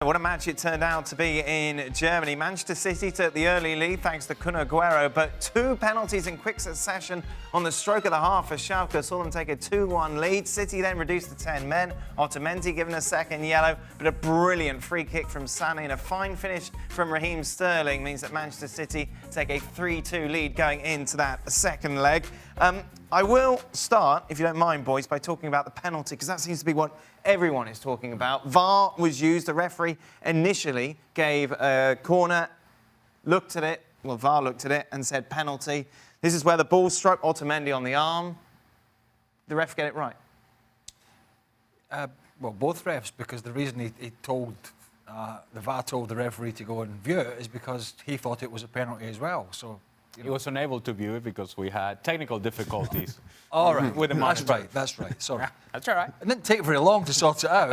What a match it turned out to be in Germany. Manchester City took the early lead thanks to Aguero, but two penalties in quick succession on the stroke of the half for Schalke saw them take a 2-1 lead. City then reduced to 10 men. Otamendi given a second yellow, but a brilliant free kick from Sane and a fine finish from Raheem means that Manchester City take a 3-2 lead going into that second leg. I will start, if you don't mind, boys, by talking about the penalty, because that seems to be what everyone is talking about. VAR was used. The referee initially gave a corner, looked at it, well, VAR looked at it and said penalty. This is where the ball struck Otamendi on the arm. The ref get it right? Well, both refs, because the reason he told, the VAR told the referee to go and view it is because he thought it was a penalty as well. So he was unable to view it because we had technical difficulties. All right, with the monitor. That's right. Sorry. That's all right. It didn't take very long to sort it out.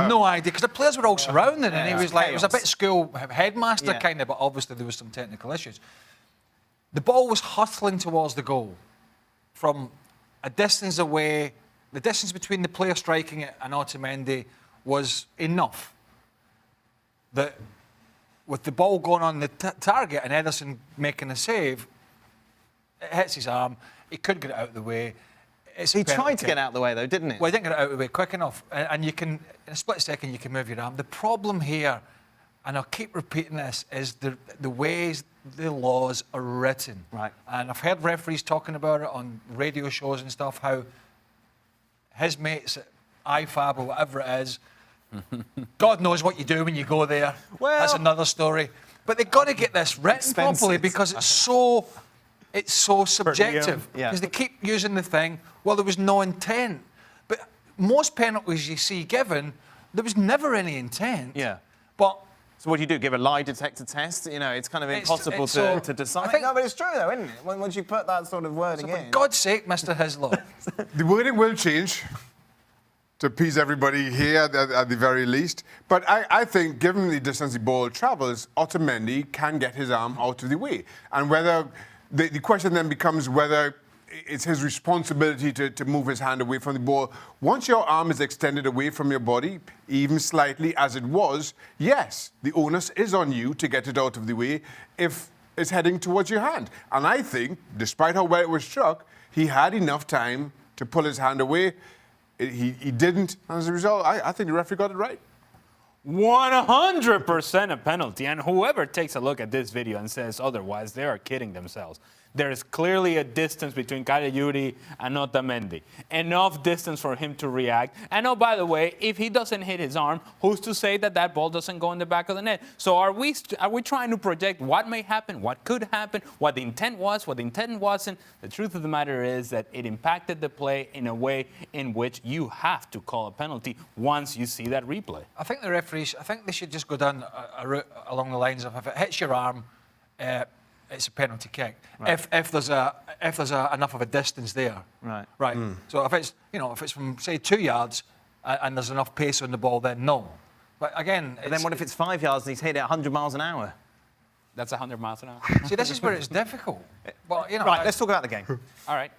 No idea, because the players were all surrounding, and he was like, it was a bit school headmaster kind of, but obviously there was some technical issues. The ball was hurtling towards the goal from a distance away. The distance between the player striking it and Otamendi was enough that with the ball going on the target and Ederson making a save, it hits his arm. He could get it out of the way. He tried to get out of the way, though, didn't he? Well, he didn't get it out of the way quick enough. And you can, in a split second, you can move your arm. The problem here, and I'll keep repeating this, is the ways the laws are written. Right. And I've heard referees talking about it on radio shows and stuff, how his mates at IFAB or whatever it is, God knows what you do when you go there. Well, that's another story. But they've got to get this written properly because it's so subjective. Because they keep using the thing, well, there was no intent. But most penalties you see given, there was never any intent. Yeah. But so what do you do? Give a lie detector test? You know, it's kind of impossible to decide. I think, no, but it's true, though, isn't it? Once you put that sort of wording in. For God's sake, Mr. Hislop. The wording will change to appease everybody here at the very least. But I think, given the distance the ball travels, Otamendi can get his arm out of the way. And whether the question then becomes whether it's his responsibility to move his hand away from the ball. Once your arm is extended away from your body, even slightly as it was, yes, the onus is on you to get it out of the way if it's heading towards your hand. And I think, despite how well it was struck, he had enough time to pull his hand away. He didn't, and as a result, I think the referee got it right. 100% a penalty, and whoever takes a look at this video and says otherwise, they are kidding themselves. There is clearly a distance between Caligiuri and Otamendi. Enough distance for him to react. And oh, by the way, if he doesn't hit his arm, who's to say that that ball doesn't go in the back of the net? So are we trying to project what may happen, what could happen, what the intent was, what the intent wasn't? The truth of the matter is that it impacted the play in a way in which you have to call a penalty once you see that replay. I think the referees, they should just go down a route along the lines of if it hits your arm, it's a penalty kick. Right. If there's enough of a distance there. Right. Right. So if it's from say 2 yards and there's enough pace on the ball, then no. But again, then what if it's 5 yards and he's hit it 100 miles an hour? That's 100 miles an hour. See, this is where it's difficult. Well, right. Let's talk about the game. All right.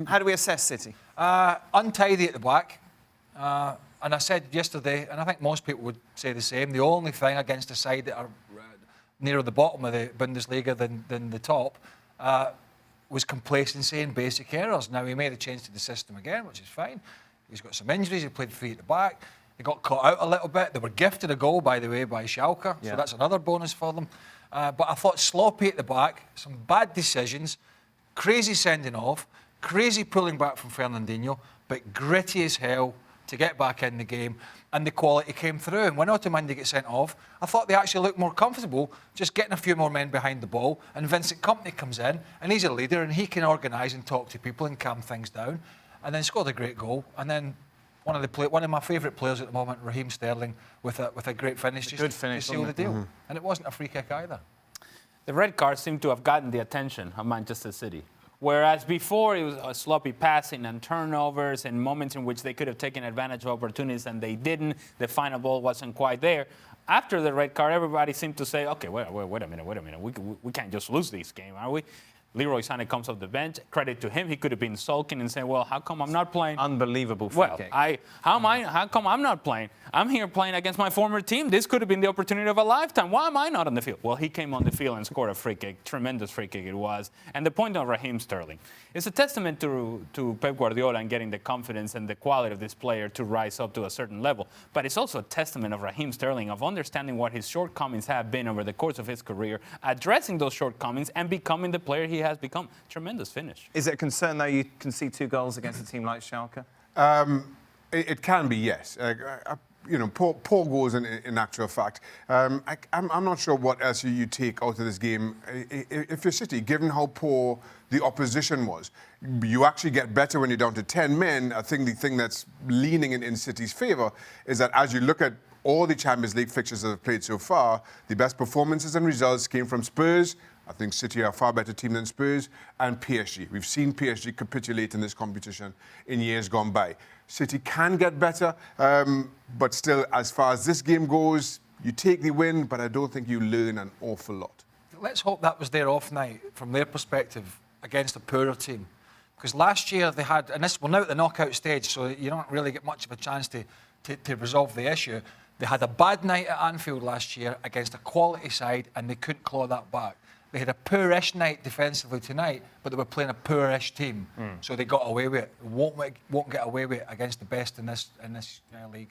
How do we assess City? Untidy at the back. And I said yesterday, and I think most people would say the same. The only thing against a side that are nearer the bottom of the Bundesliga than the top, was complacency and basic errors. Now, he made a change to the system again, which is fine. He's got some injuries. He played 3 at the back. He got caught out a little bit. They were gifted a goal, by the way, by Schalke, so that's another bonus for them. But I thought sloppy at the back, some bad decisions, crazy sending off, crazy pulling back from Fernandinho, but gritty as hell to get back in the game, and the quality came through. And when Otamendi gets sent off, I thought they actually looked more comfortable just getting a few more men behind the ball, and Vincent Kompany comes in, and he's a leader, and he can organise and talk to people and calm things down, and then scored a great goal. And then one of my favourite players at the moment, Raheem Sterling, with a great finish, good finish, to seal the deal. And it wasn't a free kick either. The red card seemed to have gotten the attention of Manchester City. Whereas before it was a sloppy passing and turnovers and moments in which they could have taken advantage of opportunities and they didn't. The final ball wasn't quite there. After the red card, everybody seemed to say, okay, wait a minute. We can't just lose this game, are we? Leroy Sane comes off the bench. Credit to him. He could have been sulking and saying, well, how come I'm not playing? Unbelievable free kick. How come I'm not playing? I'm here playing against my former team. This could have been the opportunity of a lifetime. Why am I not on the field? Well, he came on the field and scored a free kick. Tremendous free kick it was. And the point of Raheem Sterling. It's a testament to Pep Guardiola and getting the confidence and the quality of this player to rise up to a certain level. But it's also a testament of Raheem Sterling of understanding what his shortcomings have been over the course of his career, addressing those shortcomings and becoming the player he has become. Tremendous finish. Is it a concern, though, you can see 2 goals against a team like Schalke? It can be, yes. Poor goals in actual fact. I'm not sure what else you take out of this game. If you're City, given how poor the opposition was, you actually get better when you're down to 10 men. I think the thing that's leaning in City's favour is that as you look at all the Champions League fixtures that have played so far, the best performances and results came from Spurs. I think City are a far better team than Spurs, and PSG. We've seen PSG capitulate in this competition in years gone by. City can get better, but still, as far as this game goes, you take the win, but I don't think you learn an awful lot. Let's hope that was their off night, from their perspective, against a poorer team. Because last year they had, and we're now at the knockout stage, so you don't really get much of a chance to resolve the issue. They had a bad night at Anfield last year against a quality side, and they couldn't claw that back. They had a poorish night defensively tonight, but they were playing a poorish team, so they got away with it. Won't get away with it against the best in this league.